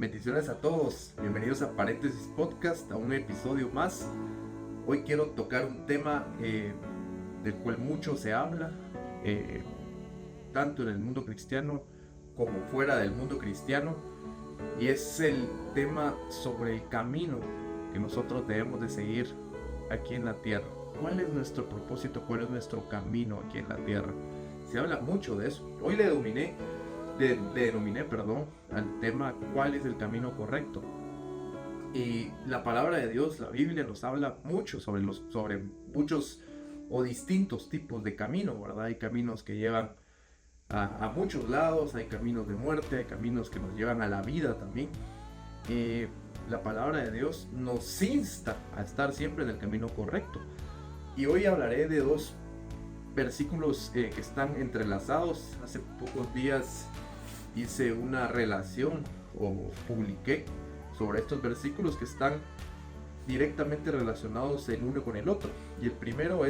Bendiciones a todos, bienvenidos a Paréntesis Podcast, a un episodio más. Hoy quiero tocar un tema del cual mucho se habla, tanto en el mundo cristiano como fuera del mundo cristiano, y es el tema sobre el camino que nosotros debemos de seguir aquí en la tierra. ¿Cuál es nuestro propósito? ¿Cuál es nuestro camino aquí en la tierra? Se habla mucho de eso. Hoy le denominé al tema ¿cuál es el camino correcto? Y la palabra de Dios, la Biblia, nos habla mucho sobre muchos o distintos tipos de caminos, ¿verdad? Hay caminos que llevan a muchos lados, hay caminos de muerte, hay caminos que nos llevan a la vida también. Y la palabra de Dios nos insta a estar siempre en el camino correcto. Y hoy hablaré de dos versículos que están entrelazados. Hace pocos días hice una relación o publiqué sobre estos versículos que están directamente relacionados el uno con el otro. Y el primero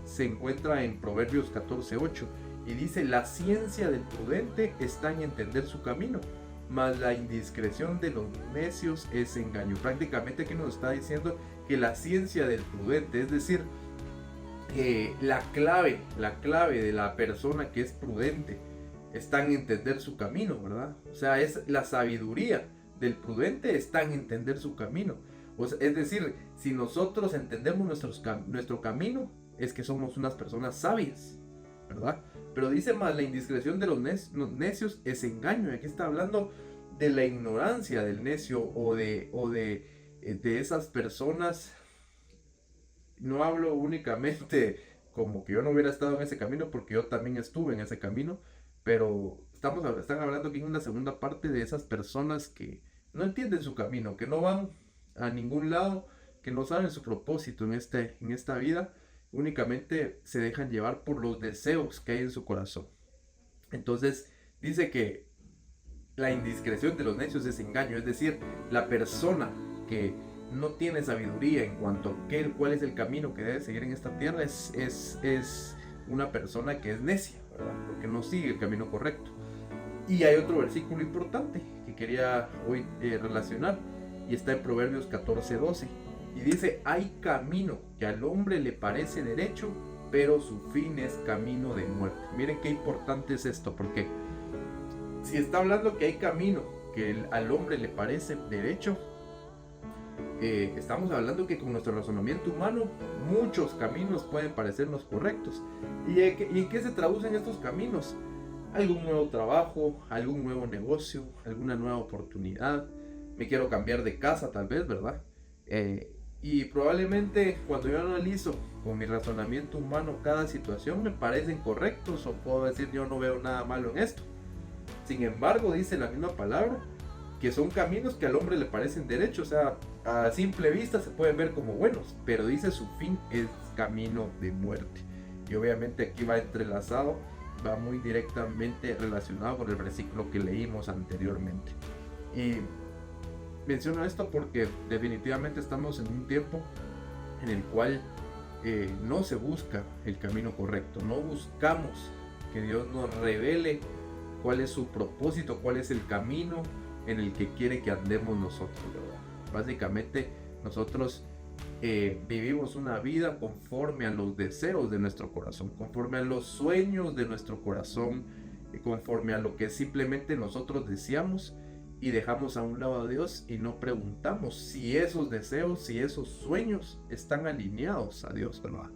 se encuentra en Proverbios 14:8 y dice: la ciencia del prudente está en entender su camino, mas la indiscreción de los necios es engaño. Prácticamente aquí nos está diciendo que la ciencia del prudente, es decir, la clave de la persona que es prudente está en entender su camino, ¿verdad? O sea, es la sabiduría del prudente está en entender su camino. O sea, es decir, si nosotros entendemos nuestro camino, es que somos unas personas sabias, ¿verdad? Pero dice más, la indiscreción de los necios es engaño. Aquí está hablando de la ignorancia del necio o de esas personas. No hablo únicamente como que yo no hubiera estado en ese camino, porque yo también estuve en ese camino, pero están hablando aquí en una segunda parte de esas personas que no entienden su camino, que no van a ningún lado, que no saben su propósito en esta vida, únicamente se dejan llevar por los deseos que hay en su corazón. Entonces dice que la indiscreción de los necios es engaño, es decir, la persona que no tiene sabiduría en cuanto a cuál es el camino que debe seguir en esta tierra es una persona que es necia, ¿verdad? Porque no sigue el camino correcto. Y hay otro versículo importante que quería hoy relacionar, y está en Proverbios 14:12 y dice: hay camino que al hombre le parece derecho, pero su fin es camino de muerte. Miren qué importante es esto, porque si está hablando que hay camino que al hombre le parece derecho, estamos hablando que con nuestro razonamiento humano muchos caminos pueden parecernos correctos. ¿Y en qué se traducen estos caminos? Algún nuevo trabajo, algún nuevo negocio, alguna nueva oportunidad. Me quiero cambiar de casa tal vez, ¿verdad? Y probablemente cuando yo analizo con mi razonamiento humano cada situación me parecen correctos, o puedo decir yo no veo nada malo en esto. Sin embargo, dice la misma palabra que son caminos que al hombre le parecen derechos, o sea, a simple vista se pueden ver como buenos, pero dice su fin es camino de muerte. Y obviamente aquí va entrelazado, va muy directamente relacionado con el versículo que leímos anteriormente. Y menciono esto porque definitivamente estamos en un tiempo en el cual no se busca el camino correcto, no buscamos que Dios nos revele cuál es su propósito, cuál es el camino en el que quiere que andemos nosotros, ¿verdad? Básicamente nosotros vivimos una vida conforme a los deseos de nuestro corazón, conforme a los sueños de nuestro corazón, conforme a lo que simplemente nosotros deseamos, y dejamos a un lado a Dios y no preguntamos si esos deseos, si esos sueños están alineados a Dios, ¿verdad?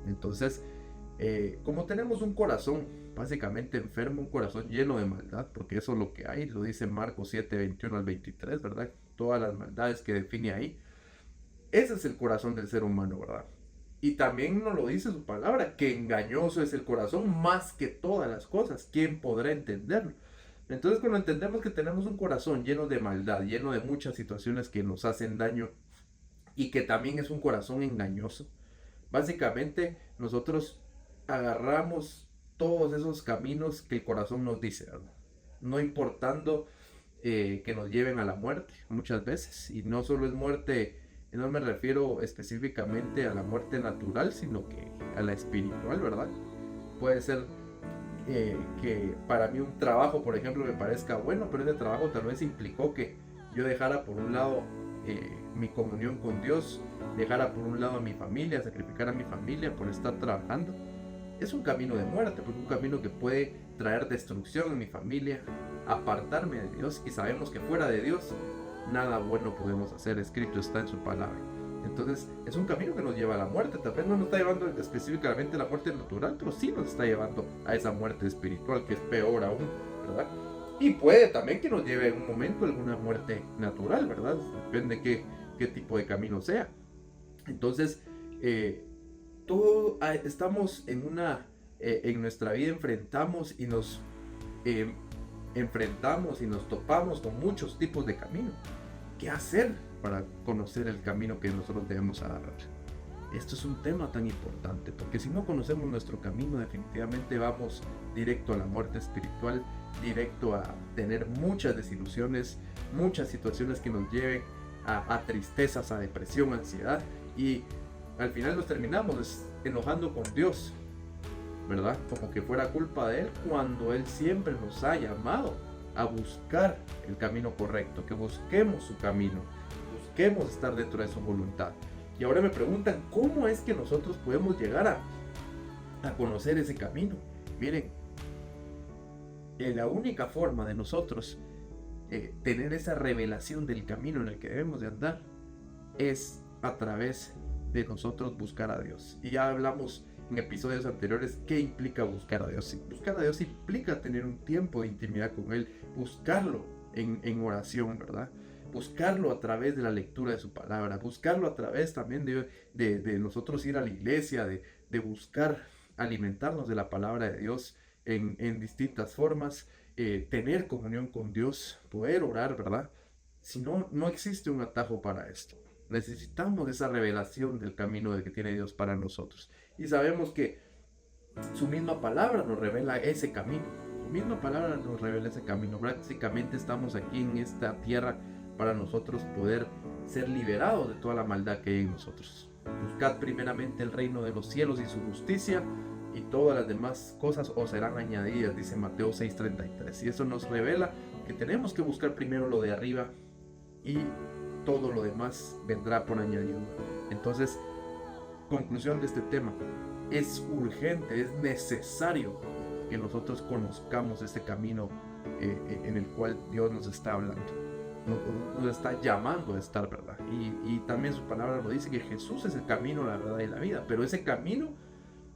Entonces, como tenemos un corazón básicamente enfermo, un corazón lleno de maldad, porque eso es lo que hay, lo dice Marcos 7:21-23, ¿verdad? Todas las maldades que define ahí. Ese es el corazón del ser humano, ¿verdad? Y también nos lo dice su palabra, que engañoso es el corazón más que todas las cosas. ¿Quién podrá entenderlo? Entonces, cuando entendemos que tenemos un corazón lleno de maldad, lleno de muchas situaciones que nos hacen daño, y que también es un corazón engañoso, básicamente nosotros agarramos todos esos caminos que el corazón nos dice, ¿verdad? No importando que nos lleven a la muerte muchas veces. Y no solo es muerte, no me refiero específicamente a la muerte natural, sino que a la espiritual, ¿verdad? Puede ser que para mí un trabajo, por ejemplo, me parezca bueno, pero ese trabajo tal vez implicó que yo dejara por un lado mi comunión con Dios, dejara por un lado a mi familia, sacrificar a mi familia por estar trabajando, es un camino de muerte, porque un camino que puede traer destrucción en mi familia, apartarme de Dios, y sabemos que fuera de Dios nada bueno podemos hacer, escrito está en su palabra. Entonces es un camino que nos lleva a la muerte. Tal vez no nos está llevando específicamente a la muerte natural, pero sí nos está llevando a esa muerte espiritual, que es peor aún, ¿verdad? Y puede también que nos lleve en un momento a alguna muerte natural, ¿verdad? Depende qué tipo de camino sea. Entonces estamos en nuestra vida enfrentamos y nos topamos con muchos tipos de camino. ¿Qué hacer para conocer el camino que nosotros debemos agarrar? Esto es un tema tan importante, porque si no conocemos nuestro camino, definitivamente vamos directo a la muerte espiritual, directo a tener muchas desilusiones, muchas situaciones que nos lleven a tristezas, a depresión, ansiedad, y al final nos terminamos enojando con Dios, ¿verdad? Como que fuera culpa de Él, cuando Él siempre nos ha llamado a buscar el camino correcto, que busquemos su camino, busquemos estar dentro de su voluntad. Y ahora me preguntan, ¿cómo es que nosotros podemos llegar a conocer ese camino? Miren, la única forma de nosotros tener esa revelación del camino en el que debemos de andar es a través de nosotros buscar a Dios. Y ya hablamos en episodios anteriores qué implica buscar a Dios. Buscar a Dios implica tener un tiempo de intimidad con Él, buscarlo en oración, ¿verdad? Buscarlo a través de la lectura de su palabra, buscarlo a través también de nosotros ir a la iglesia, de buscar alimentarnos de la palabra de Dios en distintas formas, tener comunión con Dios, poder orar, ¿verdad? Si no, no existe un atajo para esto. Necesitamos esa revelación del camino que tiene Dios para nosotros. Y sabemos que su misma palabra nos revela ese camino. Su misma palabra nos revela ese camino. Prácticamente estamos aquí en esta tierra para nosotros poder ser liberados de toda la maldad que hay en nosotros. Buscad primeramente el reino de los cielos y su justicia, y todas las demás cosas os serán añadidas, dice Mateo 6:33. Y eso nos revela que tenemos que buscar primero lo de arriba, y todo lo demás vendrá por añadidura. Entonces, conclusión de este tema: es urgente, es necesario que nosotros conozcamos este camino en el cual Dios nos está hablando, nos está llamando a estar, ¿verdad? Y también su palabra nos dice que Jesús es el camino, la verdad y la vida. Pero ese camino,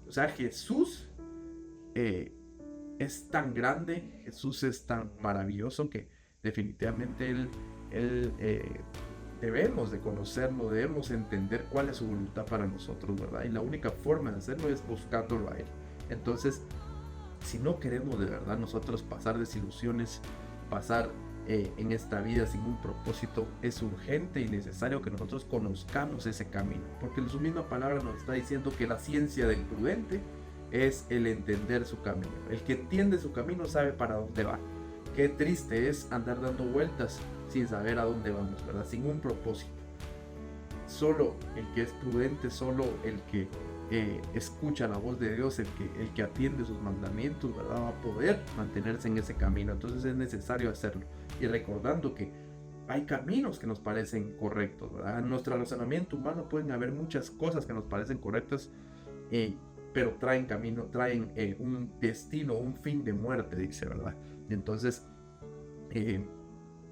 o sea, Jesús es tan grande, Jesús es tan maravilloso, que definitivamente Él debemos de conocerlo, debemos entender cuál es su voluntad para nosotros, ¿verdad? Y la única forma de hacerlo es buscándolo a Él. Entonces, si no queremos de verdad nosotros pasar desilusiones, pasar en esta vida sin un propósito, es urgente y necesario que nosotros conozcamos ese camino, porque su misma palabra nos está diciendo que la ciencia del prudente es el entender su camino. El que entiende su camino sabe para dónde va. Qué triste es andar dando vueltas sin saber a dónde vamos, ¿verdad? Sin un propósito. Solo el que es prudente, solo el que escucha la voz de Dios, el que atiende sus mandamientos, ¿verdad? Va a poder mantenerse en ese camino. Entonces es necesario hacerlo. Y recordando que hay caminos que nos parecen correctos, ¿verdad? En nuestro razonamiento humano pueden haber muchas cosas que nos parecen correctas, pero traen un destino, un fin de muerte, dice, ¿verdad? Entonces,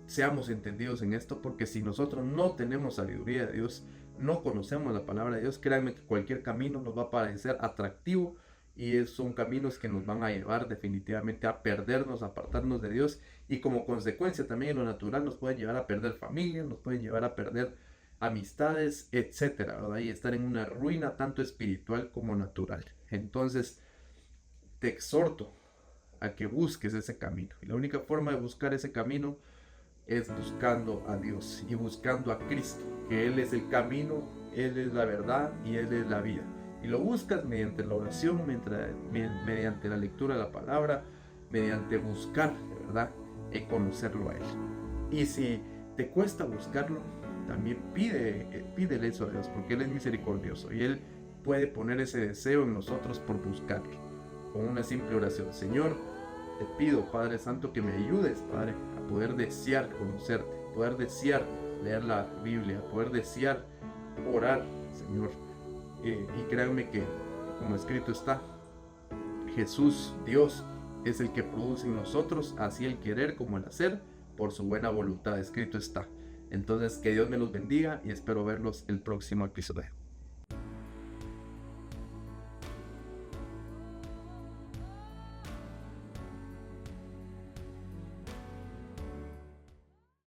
seamos entendidos en esto, porque si nosotros no tenemos sabiduría de Dios, no conocemos la palabra de Dios, créanme que cualquier camino nos va a parecer atractivo, y son caminos que nos van a llevar definitivamente a perdernos, a apartarnos de Dios, y como consecuencia también en lo natural nos pueden llevar a perder familia, nos pueden llevar a perder amistades, etcétera, ¿verdad? Y estar en una ruina tanto espiritual como natural. Entonces, te exhorto a que busques ese camino, y la única forma de buscar ese camino es buscando a Dios y buscando a Cristo, que Él es el camino, Él es la verdad y Él es la vida. Y lo buscas mediante la oración, mediante la lectura de la palabra, mediante buscar, de verdad, y conocerlo a Él. Y si te cuesta buscarlo, también pídele eso a Dios, porque Él es misericordioso y Él puede poner ese deseo en nosotros por buscarlo. Con una simple oración: Señor, te pido, Padre Santo, que me ayudes, Padre, a poder desear conocerte, poder desear leer la Biblia, poder desear orar, Señor. Y créanme que, como escrito está, Jesús, Dios, es el que produce en nosotros así el querer como el hacer por su buena voluntad, escrito está. Entonces, que Dios me los bendiga y espero verlos el próximo episodio.